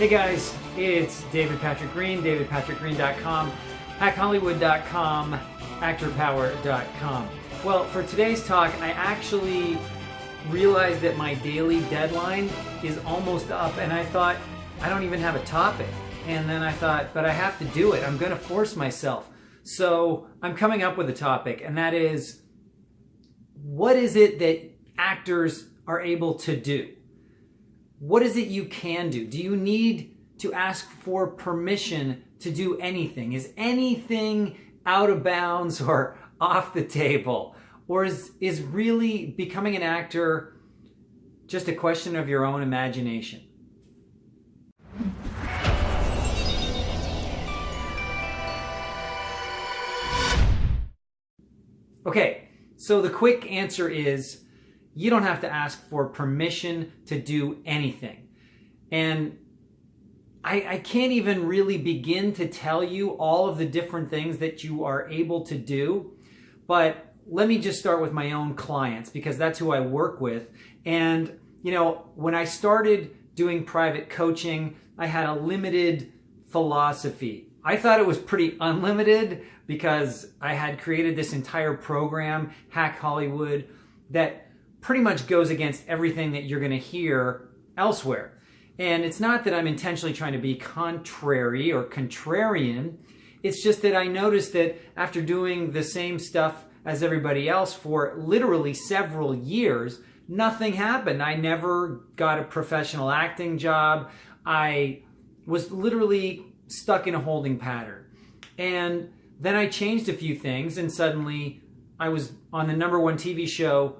Hey guys, it's David Patrick Green, davidpatrickgreen.com, hackhollywood.com, actorpower.com. Well, for today's talk, I actually realized that my daily deadline is almost up, and I thought, I don't even have a topic. And then I thought, but I have to do it. I'm going to force myself. So I'm coming up with a topic, and that is, what is it that actors are able to do? What is it you can do? Do you need to ask for permission to do anything? Is anything out of bounds or off the table? Or is really becoming an actor just a question of your own imagination? Okay, so the quick answer is you don't have to ask for permission to do anything. And I can't even really begin to tell you all of the different things that you are able to do, but let me just start with my own clients because that's who I work with. And, you know, when I started doing private coaching, I had a limited philosophy. I thought it was pretty unlimited because I had created this entire program, Hack Hollywood, that pretty much goes against everything that you're going to hear elsewhere. And it's not that I'm intentionally trying to be contrary or contrarian. It's just that I noticed that after doing the same stuff as everybody else for literally several years, nothing happened. I never got a professional acting job. I was literally stuck in a holding pattern. And then I changed a few things, and suddenly I was on the #1 TV show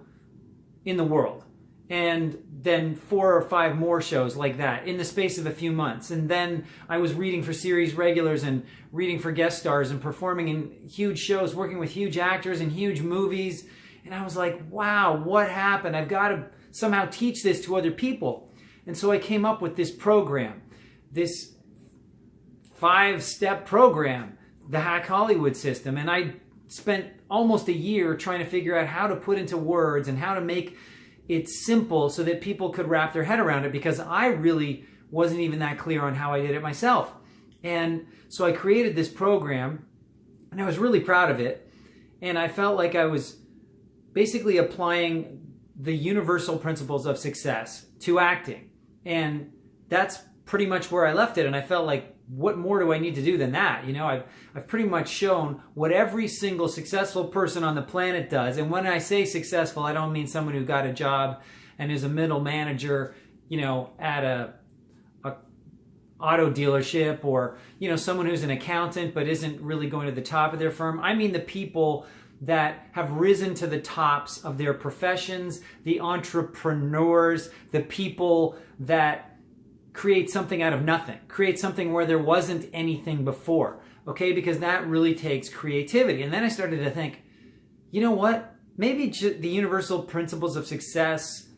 in the world. And then 4 or 5 more shows like that in the space of a few months. And then I was reading for series regulars and reading for guest stars and performing in huge shows, working with huge actors in huge movies. And I was like, wow, what happened? I've got to somehow teach this to other people. And so I came up with this program, this 5-step program, the Hack Hollywood system. And I spent almost a year trying to figure out how to put into words and how to make it simple so that people could wrap their head around it, because I really wasn't even that clear on how I did it myself. And so I created this program, and I was really proud of it. And I felt like I was basically applying the universal principles of success to acting. And that's pretty much where I left it. And I felt like, what more do I need to do than that? You know, I've pretty much shown what every single successful person on the planet does. And when I say successful, I don't mean someone who got a job and is a middle manager, you know, at a auto dealership, or, you know, someone who's an accountant but isn't really going to the top of their firm. I mean the people that have risen to the tops of their professions, the entrepreneurs, the people that create something out of nothing, create something where there wasn't anything before, okay? Because that really takes creativity. And then I started to think, you know what? Maybe the universal principles of success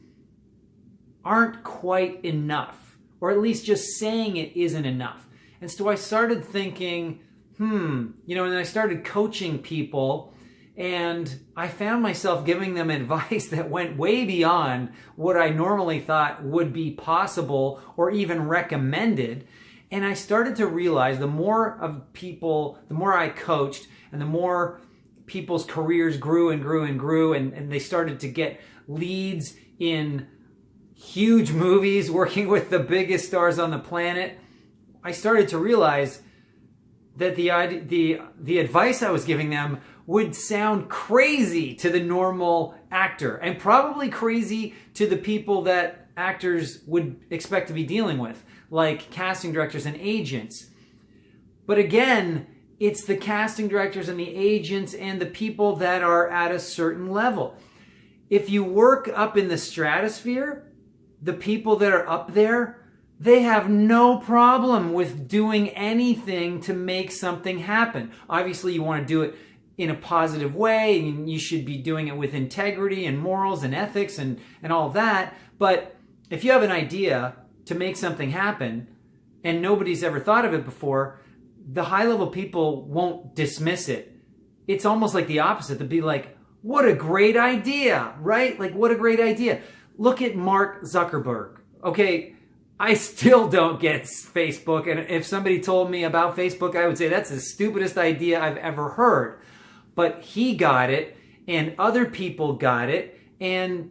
aren't quite enough, or at least just saying it isn't enough. And so I started thinking, you know, and I started coaching people, and I found myself giving them advice that went way beyond what I normally thought would be possible or even recommended. And I started to realize the more I coached, and the more people's careers grew and grew and grew, and they started to get leads in huge movies, working with the biggest stars on the planet, I started to realize that the advice I was giving them would sound crazy to the normal actor, and probably crazy to the people that actors would expect to be dealing with, like casting directors and agents. But again, it's the casting directors and the agents and the people that are at a certain level. If you work up in the stratosphere, the people that are up there, they have no problem with doing anything to make something happen. Obviously, you want to do it in a positive way, and you should be doing it with integrity and morals and ethics and all that. But if you have an idea to make something happen and nobody's ever thought of it before, the high-level people won't dismiss it. It's almost like the opposite. They'll be like, what a great idea, right? Like, what a great idea. Look at Mark Zuckerberg. Okay, I still don't get Facebook. And if somebody told me about Facebook, I would say that's the stupidest idea I've ever heard. But he got it, and other people got it, and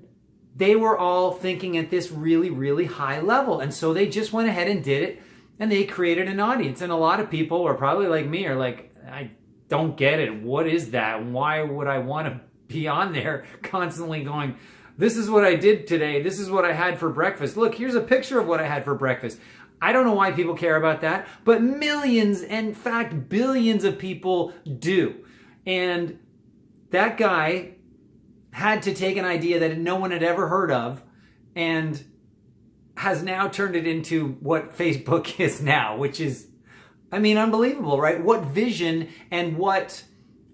they were all thinking at this really, really high level. And so they just went ahead and did it, and they created an audience. And a lot of people are probably like me, are like, I don't get it. What is that? Why would I want to be on there constantly going, this is what I did today. This is what I had for breakfast. Look, here's a picture of what I had for breakfast. I don't know why people care about that, but millions, in fact, billions of people do. And that guy had to take an idea that no one had ever heard of and has now turned it into what Facebook is now, which is, I mean, unbelievable, right? What vision and what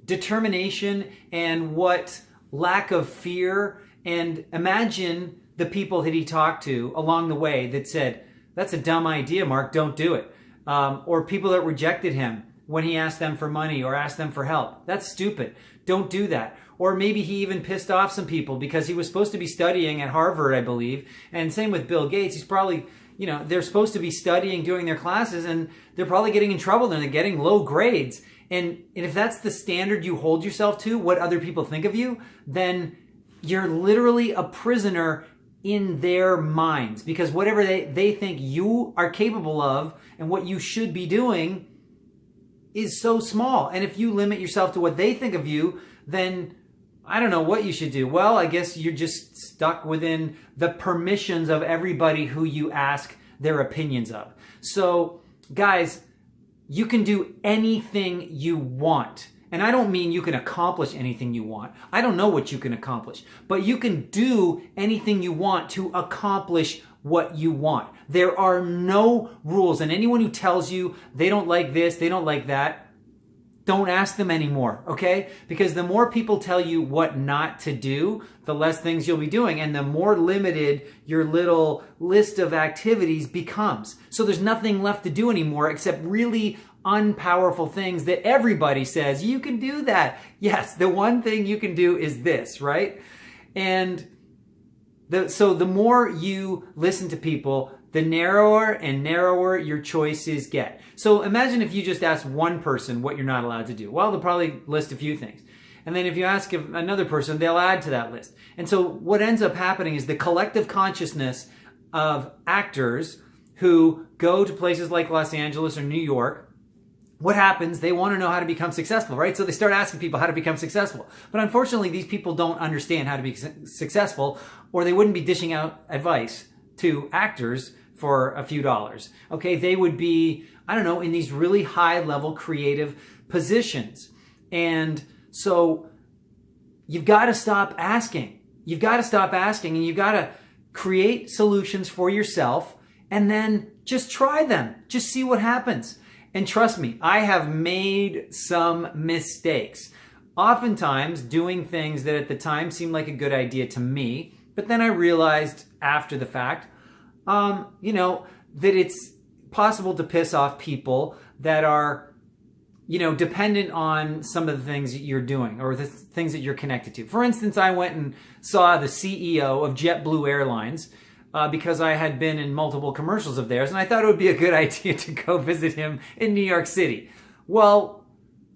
determination and what lack of fear. And imagine the people that he talked to along the way that said, that's a dumb idea, Mark, don't do it. Or people that rejected him when he asked them for money or asked them for help. That's stupid. Don't do that. Or maybe he even pissed off some people because he was supposed to be studying at Harvard, I believe. And same with Bill Gates. He's probably, they're supposed to be studying during their classes, and they're probably getting in trouble and they're getting low grades. And if that's the standard you hold yourself to, what other people think of you, then you're literally a prisoner in their minds, because whatever they think you are capable of and what you should be doing is so small. And if you limit yourself to what they think of you, then I don't know what you should do. Well, I guess you're just stuck within the permissions of everybody who you ask their opinions of. So guys, you can do anything you want. And I don't mean you can accomplish anything you want. I don't know what you can accomplish, but you can do anything you want to accomplish what you want. There are no rules. And anyone who tells you they don't like this, they don't like that, don't ask them anymore, okay? Because the more people tell you what not to do, the less things you'll be doing, and the more limited your little list of activities becomes. So there's nothing left to do anymore except really unpowerful things that everybody says, you can do that. Yes, the one thing you can do is this, right? And so the more you listen to people, the narrower and narrower your choices get. So imagine if you just ask one person what you're not allowed to do. Well, they'll probably list a few things. And then if you ask another person, they'll add to that list. And so what ends up happening is the collective consciousness of actors who go to places like Los Angeles or New York, what happens? They want to know how to become successful, right? So they start asking people how to become successful. But unfortunately, these people don't understand how to be successful, or they wouldn't be dishing out advice to actors for a few dollars. Okay, they would be, I don't know, in these really high-level creative positions. And so you've got to stop asking. You've got to stop asking, and you've got to create solutions for yourself, and then just try them. Just see what happens. And trust me, I have made some mistakes. Oftentimes doing things that at the time seemed like a good idea to me, but then I realized after the fact, that it's possible to piss off people that are, dependent on some of the things that you're doing or the things that you're connected to. For instance, I went and saw the CEO of JetBlue Airlines because I had been in multiple commercials of theirs, and I thought it would be a good idea to go visit him in New York City. Well,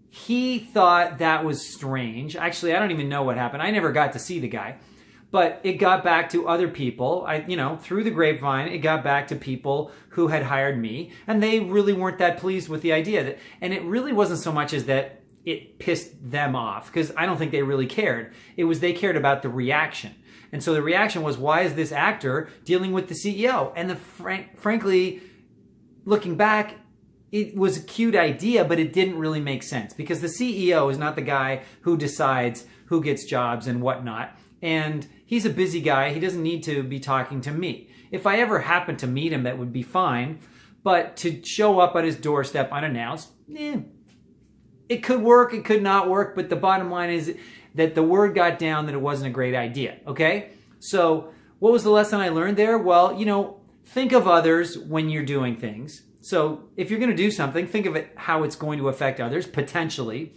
he thought that was strange. Actually, I don't even know what happened. I never got to see the guy. But it got back to other people, through the grapevine, it got back to people who had hired me, and they really weren't that pleased with the idea. And it really wasn't so much as that it pissed them off, because I don't think they really cared. It was they cared about the reaction. And so the reaction was, why is this actor dealing with the CEO? And frankly, looking back, it was a cute idea, but it didn't really make sense, because the CEO is not the guy who decides who gets jobs and whatnot. And he's a busy guy. He doesn't need to be talking to me. If I ever happened to meet him, that would be fine. But to show up at his doorstep unannounced, it could work, it could not work. But the bottom line is that the word got down that it wasn't a great idea, okay? So what was the lesson I learned there? Well, think of others when you're doing things. So if you're going to do something, think of it how it's going to affect others, potentially.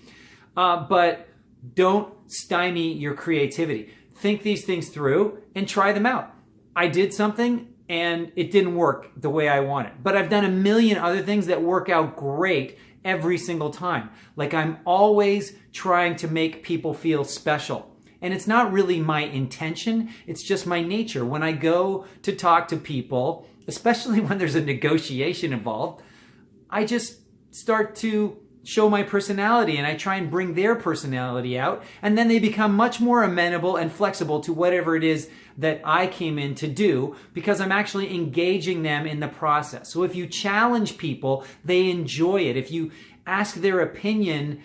But don't stymie your creativity. Think these things through and try them out. I did something and it didn't work the way I wanted. But I've done a million other things that work out great every single time. Like I'm always trying to make people feel special. And it's not really my intention, it's just my nature. When I go to talk to people, especially when there's a negotiation involved, I just start to show my personality and I try and bring their personality out, and then they become much more amenable and flexible to whatever it is that I came in to do, because I'm actually engaging them in the process. So if you challenge people, they enjoy it. If you ask their opinion,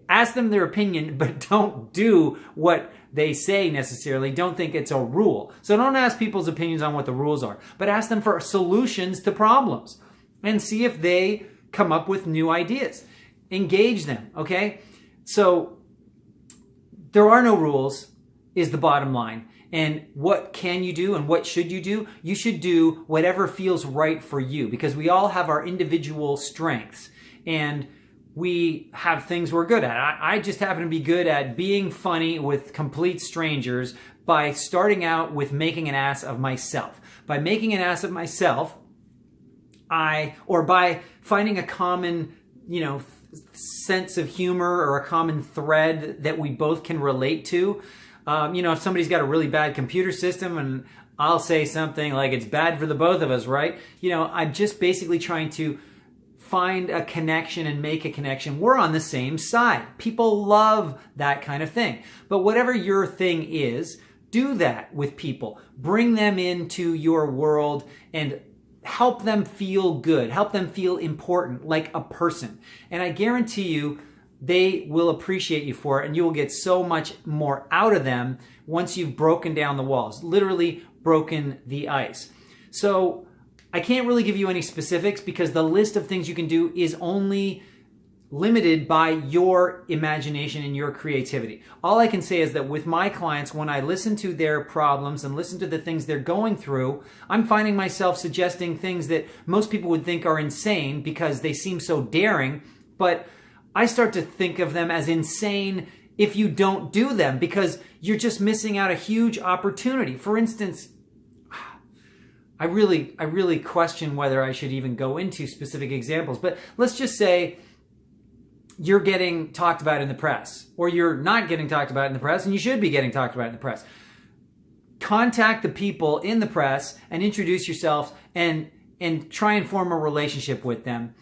ask them their opinion, but don't do what they say necessarily. Don't think it's a rule. So don't ask people's opinions on what the rules are, but ask them for solutions to problems and see if they come up with new ideas. Engage them, okay? So there are no rules is the bottom line. And what can you do and what should you do? You should do whatever feels right for you, because we all have our individual strengths and we have things we're good at. I just happen to be good at being funny with complete strangers by starting out with making an ass of myself. By making an ass of myself, or by finding a common, sense of humor or a common thread that we both can relate to. If somebody's got a really bad computer system and I'll say something like it's bad for the both of us, right? I'm just basically trying to find a connection and make a connection. We're on the same side. People love that kind of thing. But whatever your thing is, do that with people. Bring them into your world and help them feel good. Help them feel important, like a person. And I guarantee you, they will appreciate you for it, and you will get so much more out of them once you've broken down the walls, literally broken the ice. So I can't really give you any specifics because the list of things you can do is only limited by your imagination and your creativity. All I can say is that with my clients, when I listen to their problems and listen to the things they're going through, I'm finding myself suggesting things that most people would think are insane because they seem so daring, but I start to think of them as insane if you don't do them, because you're just missing out a huge opportunity. For instance, I really question whether I should even go into specific examples, but let's just say you're getting talked about in the press, or you're not getting talked about in the press, and you should be getting talked about in the press. Contact the people in the press and introduce yourself and try and form a relationship with them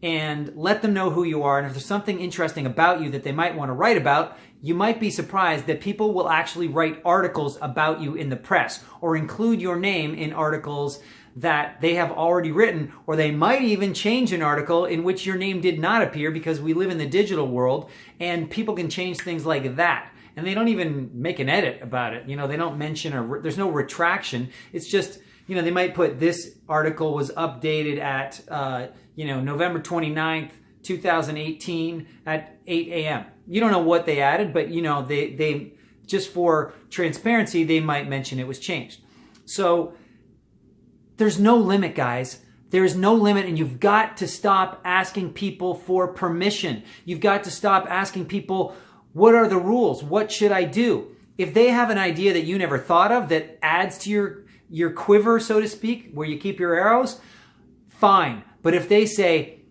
and let them know who you are. And if there's something interesting about you that they might want to write about, you might be surprised that people will actually write articles about you in the press or include your name in articles that they have already written, or they might even change an article in which your name did not appear, because we live in the digital world and people can change things like that. And they don't even make an edit about it. They don't mention, or there's no retraction. It's just, they might put this article was updated at, November 29th, 2018 at 8 a.m. You don't know what they added, but they just for transparency, they might mention it was changed. So there's no limit, guys. There is no limit, and you've got to stop asking people for permission. You've got to stop asking people, what are the rules? What should I do? If they have an idea that you never thought of that adds to your quiver, so to speak, where you keep your arrows, fine. But if they say,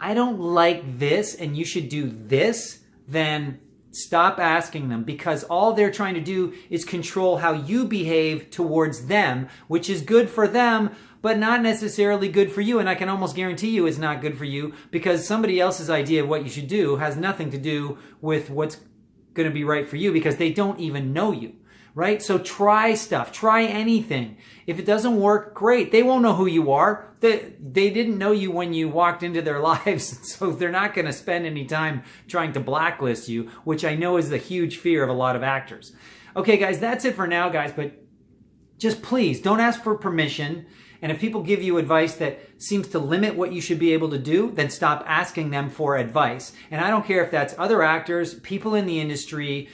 I don't like this and you should do this, then stop asking them, because all they're trying to do is control how you behave towards them, which is good for them, but not necessarily good for you. And I can almost guarantee you it's not good for you, because somebody else's idea of what you should do has nothing to do with what's going to be right for you, because they don't even know you, right? So try stuff, try anything. If it doesn't work, great. They won't know who you are. They didn't know you when you walked into their lives, so they're not going to spend any time trying to blacklist you, which I know is the huge fear of a lot of actors. Okay, guys, that's it for now, guys, but just please don't ask for permission. And if people give you advice that seems to limit what you should be able to do, then stop asking them for advice. And I don't care if that's other actors, people in the industry,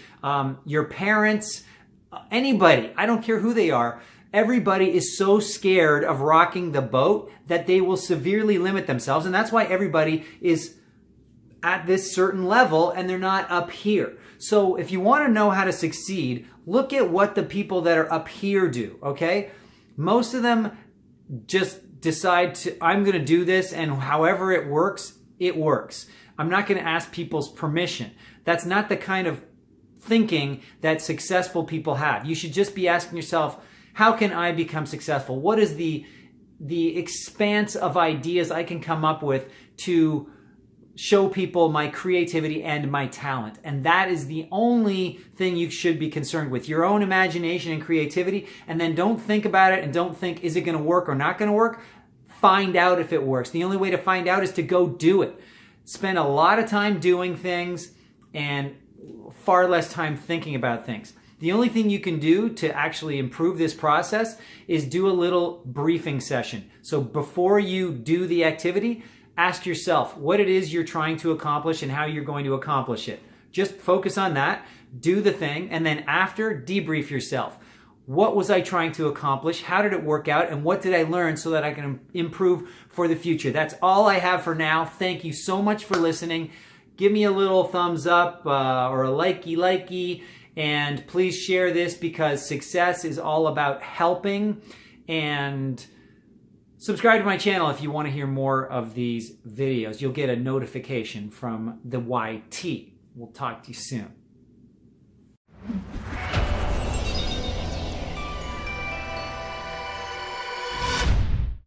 your parents, anybody. I don't care who they are. Everybody is so scared of rocking the boat that they will severely limit themselves. And that's why everybody is at this certain level and they're not up here. So if you want to know how to succeed, look at what the people that are up here do, okay? Most of them just decide I'm going to do this, and however it works, it works. I'm not going to ask people's permission. That's not the kind of thinking that successful people have. You should just be asking yourself, how can I become successful? What is the expanse of ideas I can come up with to show people my creativity and my talent? And that is the only thing you should be concerned with, your own imagination and creativity. And then don't think about it and don't think, is it going to work or not going to work? Find out if it works. The only way to find out is to go do it. Spend a lot of time doing things and far less time thinking about things. The only thing you can do to actually improve this process is do a little briefing session. So before you do the activity, ask yourself what it is you're trying to accomplish and how you're going to accomplish it. Just focus on that, do the thing, and then after, debrief yourself. What was I trying to accomplish? How did it work out? And what did I learn so that I can improve for the future? That's all I have for now. Thank you so much for listening. Give me a little thumbs up or a likey, and please share this, because success is all about helping. And subscribe to my channel if you want to hear more of these videos. You'll get a notification from the YT. We'll talk to you soon.